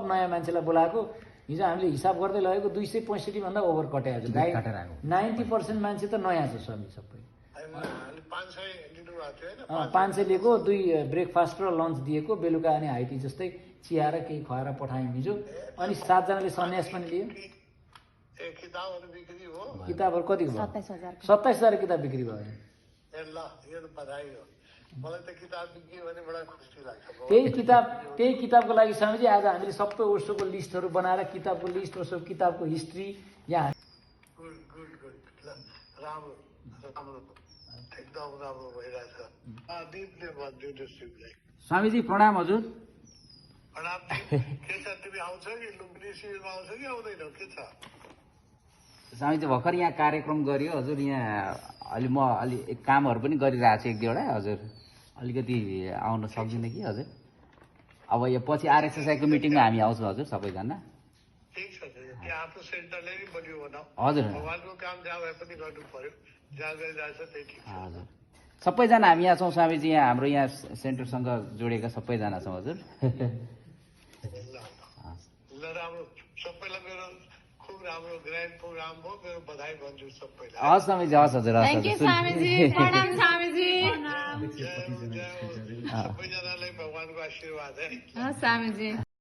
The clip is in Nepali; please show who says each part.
Speaker 1: नयाँ मान्छेलाई बोलाएको हिजो हामीले हिसाब गर्दै लगेको 265 भन्दा ओभर कट्याएको छ 90% मान्छे त नयाँ छ स्वामी सबै 500 लिएको 2 ब्रेकफास्ट र लन्च दिएको बेलुका अनि हाइटी जस्तै चिया र केही खुवाएर पठायौँ हिजो अनि 7 जनाले सन्यास पनि लियो किताबहरू कतिको भयो 27,000 किताब बिक्री भयो त्यही किताबको लागि स्वामीजी आज हामीले सबै ओर्सोको लिस्टहरू बनाएर किताबको लिस्ट ओर्सो किताबको हिस्ट्री यहाँ
Speaker 2: स्वामीजी प्रणाम हजुर स्वामीजी भर्खर यहाँ कार्यक्रम गरियो हजुर यहाँ अलि म कामहरू पनि गरिरहेको छु एक दुईवटा हजुर अलिकति आउन सक्दिनँ कि हजुर अब यो पछि आरएसएसआईको मिटिङमा हामी आउँछौँ हजुर सबैजना हजुर हजुर सबैजना हामी यहाँ छौँ स्वामीजी यहाँ हाम्रो यहाँ सेन्टरसँग जोडेका सबैजना छौँ हजुर हस् स्वामीजी हस् हजुर
Speaker 3: थ्याङ्क यू स्वामीजी प्रणाम स्वामीजी
Speaker 4: सबैजनालाई भगवानको आशीर्वाद है
Speaker 3: हस् स्वामीजी